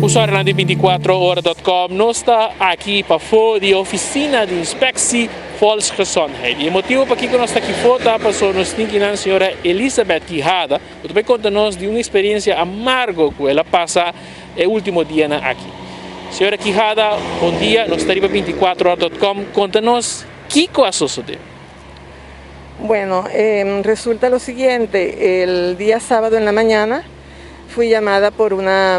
Usuário de 24horas.com, nós está aqui para fora da oficina de inspecção Volksgezondheid. E o motivo para que nós está aqui fora é porque nós temos a senhora Elizabeth Quijada, que vai contar-nos de uma experiência amarga que ela passa o último dia aqui. Senhora Quijada, bom dia, nós estamos para 24horas.com, conta-nos o que sucedeu. Bueno, resulta lo siguiente, el día sábado en la mañana fui llamada por una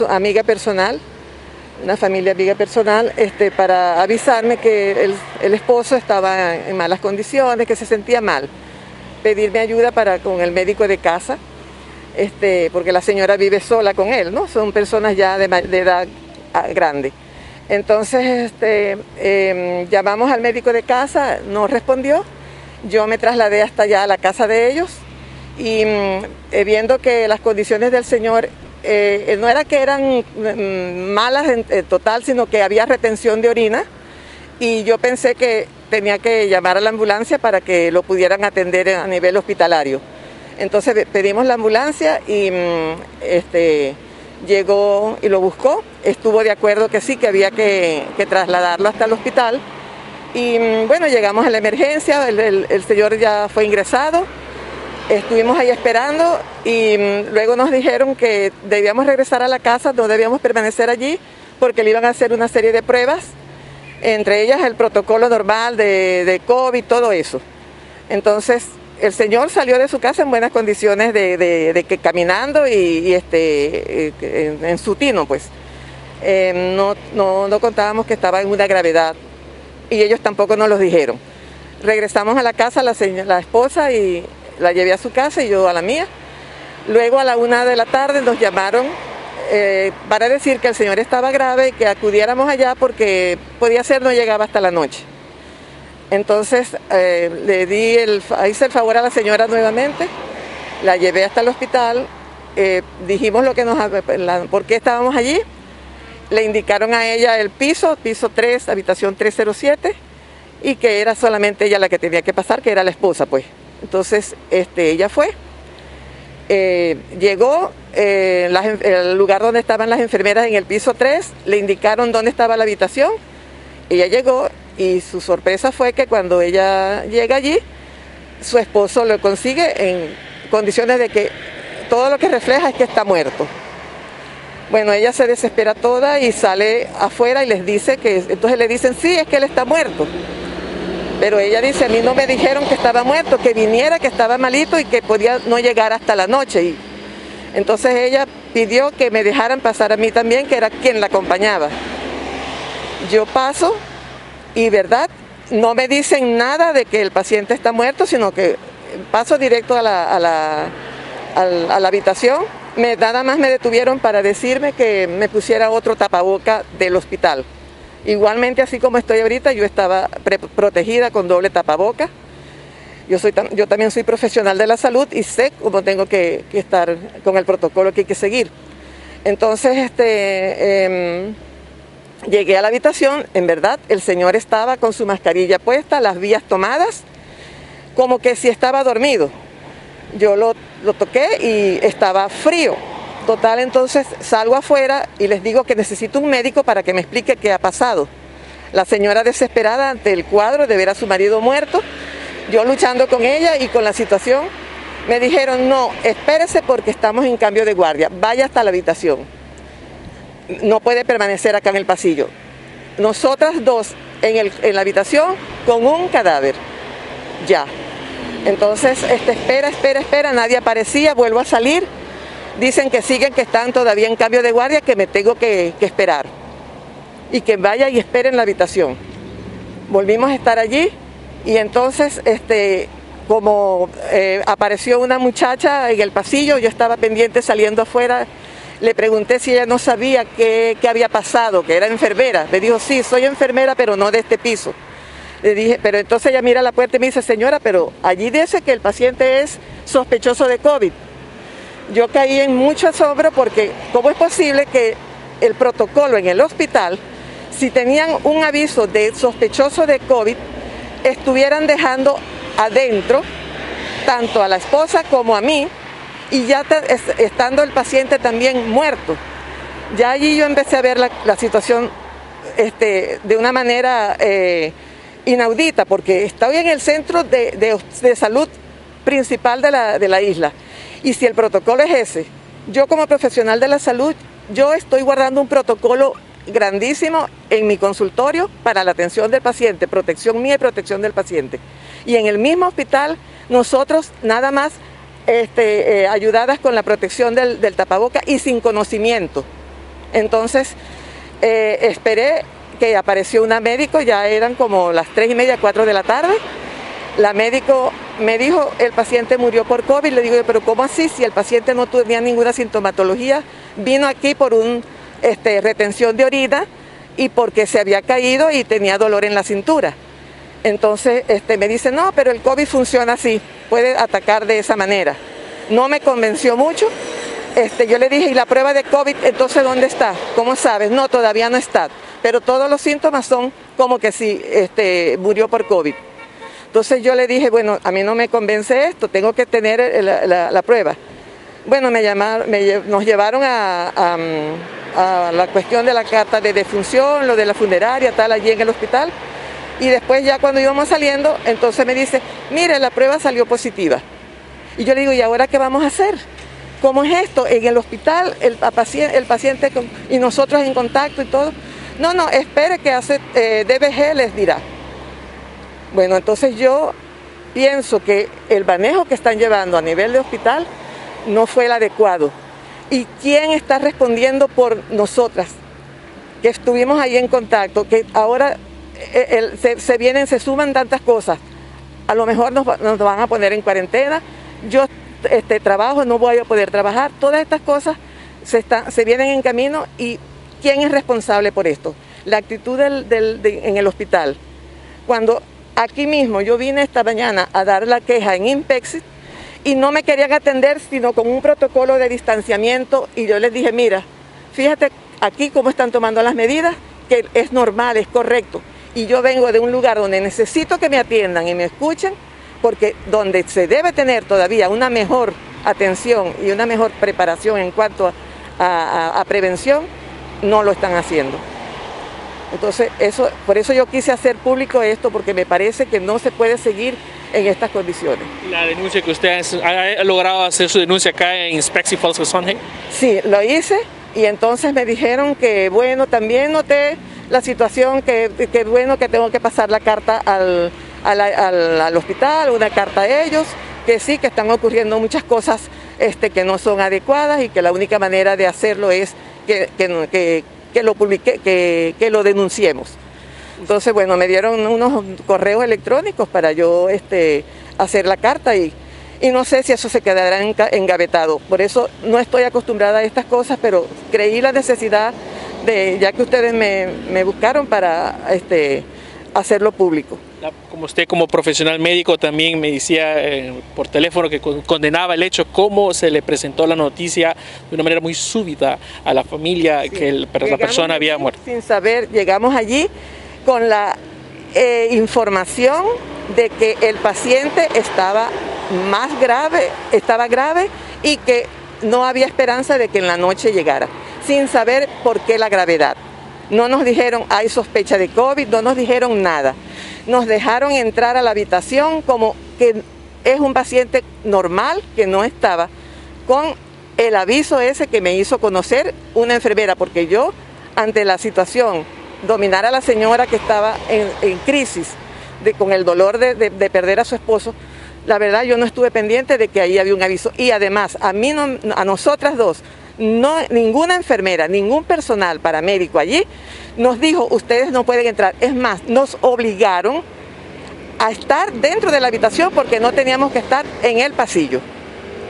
amiga personal, una familia amiga personal, para avisarme que el esposo estaba en malas condiciones, que se sentía mal. Pedirme ayuda con el médico de casa, porque la señora vive sola con él, ¿no? Son personas ya de edad grande. Entonces llamamos al médico de casa, no respondió, yo me trasladé hasta allá a la casa de ellos y viendo que las condiciones del señor no era que eran malas en total, sino que había retención de orina y yo pensé que tenía que llamar a la ambulancia para que lo pudieran atender a nivel hospitalario. Entonces pedimos la ambulancia y llegó y lo buscó, estuvo de acuerdo que sí, que había que trasladarlo hasta el hospital y bueno, llegamos a la emergencia, el señor ya fue ingresado, estuvimos ahí esperando y luego nos dijeron que debíamos regresar a la casa, no debíamos permanecer allí porque le iban a hacer una serie de pruebas, entre ellas el protocolo normal de COVID, todo eso. Entonces el señor salió de su casa en buenas condiciones de que caminando y en su tino, pues. No contábamos que estaba en una gravedad y ellos tampoco nos lo dijeron. Regresamos a la casa, la esposa, y la llevé a su casa y yo a la mía. Luego a la 1 de la tarde nos llamaron para decir que el señor estaba grave y que acudiéramos allá porque podía ser no llegaba hasta la noche. Entonces hice el favor a la señora nuevamente, la llevé hasta el hospital, dijimos por qué estábamos allí, le indicaron a ella el piso 3, habitación 307, y que era solamente ella la que tenía que pasar, que era la esposa, pues. Entonces ella fue, llegó el lugar donde estaban las enfermeras en el piso 3, le indicaron dónde estaba la habitación, ella llegó y su sorpresa fue que cuando ella llega allí, su esposo lo consigue en condiciones de que todo lo que refleja es que está muerto. Bueno, ella se desespera toda y sale afuera y les dice entonces le dicen, sí, es que él está muerto. Pero ella dice, a mí no me dijeron que estaba muerto, que viniera, que estaba malito y que podía no llegar hasta la noche. Y entonces ella pidió que me dejaran pasar a mí también, que era quien la acompañaba. Yo paso y, verdad, no me dicen nada de que el paciente está muerto, sino que paso directo a la habitación. Nada más me detuvieron para decirme que me pusiera otro tapaboca del hospital. Igualmente, así como estoy ahorita, yo estaba protegida con doble tapaboca. Yo también soy profesional de la salud y sé cómo tengo que estar con el protocolo que hay que seguir. Entonces, llegué a la habitación, en verdad, el señor estaba con su mascarilla puesta, las vías tomadas, como que si estaba dormido. Yo lo toqué y estaba frío. Total, entonces salgo afuera y les digo que necesito un médico para que me explique qué ha pasado. La señora desesperada ante el cuadro de ver a su marido muerto, yo luchando con ella y con la situación, me dijeron, no, espérese porque estamos en cambio de guardia, vaya hasta la habitación. No puede permanecer acá en el pasillo. Nosotras dos en la habitación con un cadáver, ya. Entonces, espera, nadie aparecía, vuelvo a salir. Dicen que siguen, que están todavía en cambio de guardia, que me tengo que esperar. Y que vaya y espere en la habitación. Volvimos a estar allí y entonces, como apareció una muchacha en el pasillo, yo estaba pendiente saliendo afuera, le pregunté si ella no sabía qué había pasado, que era enfermera. Me dijo, sí, soy enfermera, pero no de este piso. Le dije, pero entonces ella mira a la puerta y me dice, señora, pero allí dice que el paciente es sospechoso de COVID. Yo caí en mucho asombro porque ¿cómo es posible que el protocolo en el hospital, si tenían un aviso de sospechoso de COVID, estuvieran dejando adentro tanto a la esposa como a mí y ya estando el paciente también muerto. Ya allí yo empecé a ver la situación de una manera inaudita, porque estoy en el centro de salud principal de la isla, y si el protocolo es ese, yo como profesional de la salud, yo estoy guardando un protocolo grandísimo en mi consultorio para la atención del paciente, protección mía y protección del paciente. Y en el mismo hospital, nosotros nada más ayudadas con la protección del tapaboca y sin conocimiento. Entonces, esperé que apareció una médico, ya eran como las 3:30, 4 de la tarde. La médico me dijo, el paciente murió por COVID. Le digo, pero ¿cómo así? Si el paciente no tenía ninguna sintomatología, vino aquí por una retención de orina y porque se había caído y tenía dolor en la cintura. Entonces me dice, no, pero el COVID funciona así, puede atacar de esa manera. No me convenció mucho. Yo le dije, ¿y la prueba de COVID entonces dónde está? ¿Cómo sabes? No, todavía no está, pero todos los síntomas son como que sí, murió por COVID. Entonces yo le dije, bueno, a mí no me convence esto, tengo que tener la prueba. Bueno, nos llevaron a la cuestión de la carta de defunción, lo de la funeraria, tal, allí en el hospital. Y después ya cuando íbamos saliendo, entonces me dice, mire, la prueba salió positiva. Y yo le digo, ¿y ahora qué vamos a hacer? ¿Cómo es esto? En el hospital, el paciente y nosotros en contacto y todo. No, espere que hace DBG les dirá. Bueno, entonces yo pienso que el manejo que están llevando a nivel de hospital no fue el adecuado. ¿Y quién está respondiendo por nosotras? Que estuvimos ahí en contacto, que ahora se suman tantas cosas. A lo mejor nos van a poner en cuarentena. Yo trabajo, no voy a poder trabajar. Todas estas cosas se vienen en camino. ¿Y quién es responsable por esto? La actitud en el hospital. Cuando aquí mismo yo vine esta mañana a dar la queja en INPEX y no me querían atender sino con un protocolo de distanciamiento, y yo les dije, mira, fíjate aquí cómo están tomando las medidas, que es normal, es correcto, y yo vengo de un lugar donde necesito que me atiendan y me escuchen, porque donde se debe tener todavía una mejor atención y una mejor preparación en cuanto a prevención, no lo están haciendo. Entonces, por eso yo quise hacer público esto, porque me parece que no se puede seguir en estas condiciones. ¿La denuncia que usted ha logrado hacer su denuncia acá en Inspectie Falls Gezondheid? Sí, lo hice, y entonces me dijeron que, bueno, también noté la situación, que bueno, que tengo que pasar la carta al hospital, una carta a ellos, que sí, que están ocurriendo muchas cosas que no son adecuadas y que la única manera de hacerlo es que lo publique, que lo denunciemos. Entonces, bueno, me dieron unos correos electrónicos para yo hacer la carta y no sé si eso se quedará engavetado. Por eso no estoy acostumbrada a estas cosas, pero creí la necesidad ya que ustedes me buscaron para hacerlo público. Como usted como profesional médico también me decía por teléfono que condenaba el hecho, cómo se le presentó la noticia de una manera muy súbita a la familia, sí, que la persona había muerto. Sin saber, llegamos allí con la información de que el paciente estaba grave y que no había esperanza de que en la noche llegara, sin saber por qué la gravedad. No nos dijeron, hay sospecha de COVID, no nos dijeron nada. Nos dejaron entrar a la habitación como que es un paciente normal, que no estaba, con el aviso ese que me hizo conocer una enfermera, porque yo, ante la situación, dominar a la señora que estaba en crisis, con el dolor de perder a su esposo, la verdad yo no estuve pendiente de que ahí había un aviso. Y además, a nosotras dos, no, ninguna enfermera, ningún personal paramédico allí nos dijo, ustedes no pueden entrar. Es más, nos obligaron a estar dentro de la habitación porque no teníamos que estar en el pasillo,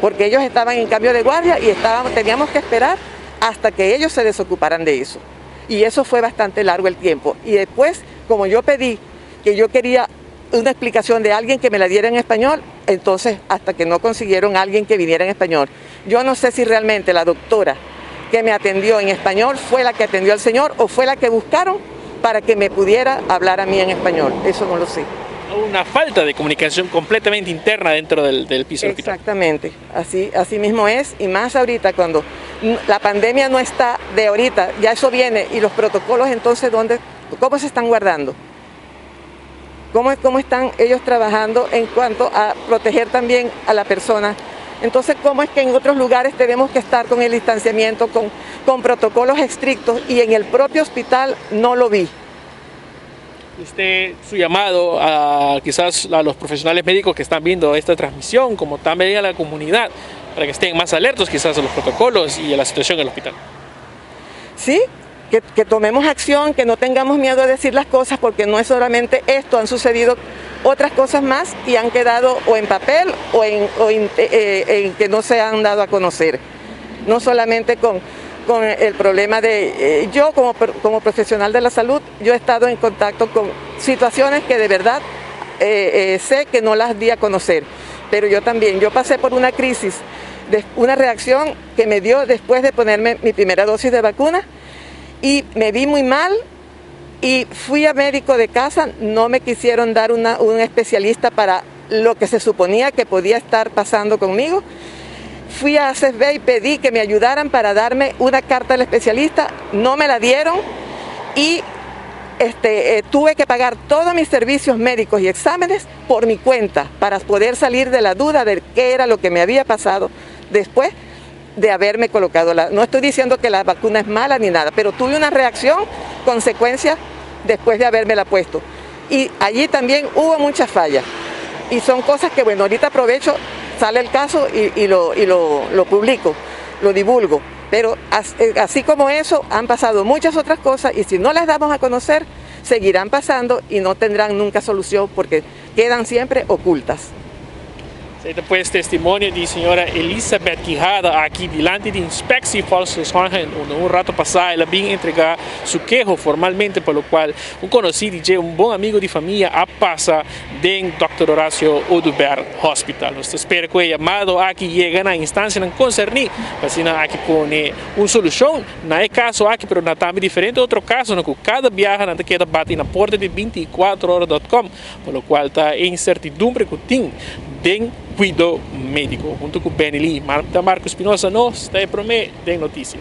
porque ellos estaban en cambio de guardia y teníamos que esperar hasta que ellos se desocuparan de eso. Y eso fue bastante largo el tiempo. Y después, como yo pedí que yo quería una explicación de alguien que me la diera en español, entonces hasta que no consiguieron a alguien que viniera en español. Yo no sé si realmente la doctora que me atendió en español fue la que atendió al señor o fue la que buscaron para que me pudiera hablar a mí en español. Eso no lo sé. una falta de comunicación completamente interna dentro del piso del hospital. Exactamente, así mismo es, y más ahorita cuando la pandemia no está de ahorita, ya eso viene, y los protocolos entonces, ¿cómo se están guardando? ¿Cómo están ellos trabajando en cuanto a proteger también a la persona? Entonces, ¿cómo es que en otros lugares tenemos que estar con el distanciamiento, con protocolos estrictos, y en el propio hospital no lo vi? Su llamado quizás a los profesionales médicos que están viendo esta transmisión, como también a la comunidad, para que estén más alertos quizás a los protocolos y a la situación en el hospital. Sí, que tomemos acción, que no tengamos miedo a decir las cosas, porque no es solamente esto, han sucedido otras cosas más y han quedado o en papel o en que no se han dado a conocer. No solamente con el problema de, yo como profesional de la salud, yo he estado en contacto con situaciones que de verdad sé que no las di a conocer, pero yo pasé por una crisis, una reacción que me dio después de ponerme mi primera dosis de vacuna, y me vi muy mal y fui a médico de casa, no me quisieron dar un especialista para lo que se suponía que podía estar pasando conmigo. Fui a ACSB y pedí que me ayudaran para darme una carta del especialista, no me la dieron y tuve que pagar todos mis servicios médicos y exámenes por mi cuenta para poder salir de la duda de qué era lo que me había pasado después de haberme colocado no estoy diciendo que la vacuna es mala ni nada, pero tuve una reacción, consecuencia después de habérmela puesto. Y allí también hubo muchas fallas. Y son cosas que, bueno, ahorita aprovecho, sale el caso y lo publico, lo divulgo. Pero así como eso, han pasado muchas otras cosas y si no las damos a conocer, seguirán pasando y no tendrán nunca solución porque quedan siempre ocultas. Depois testemunho de senhora Elizabeth Quijada aqui delante de Inspecção Volksgesondheid. Um rato passado ela vinha entregar seu queijo formalmente, pelo qual conheci de amigo de família a passa do Dr. Horácio Oduber Hospital. Nós espero que o chamado aqui chegue na instância não concernir, mas aqui põe uma solução. Não é caso aqui, mas não também diferente. Outro caso, no que cada viagem não queda bate na porta de 24horas.com, pelo qual está incertidumbre que tem de cuidado médico. Junto com o Benny Lee, Marco Espinosa, nós, está para mim, tem notícia.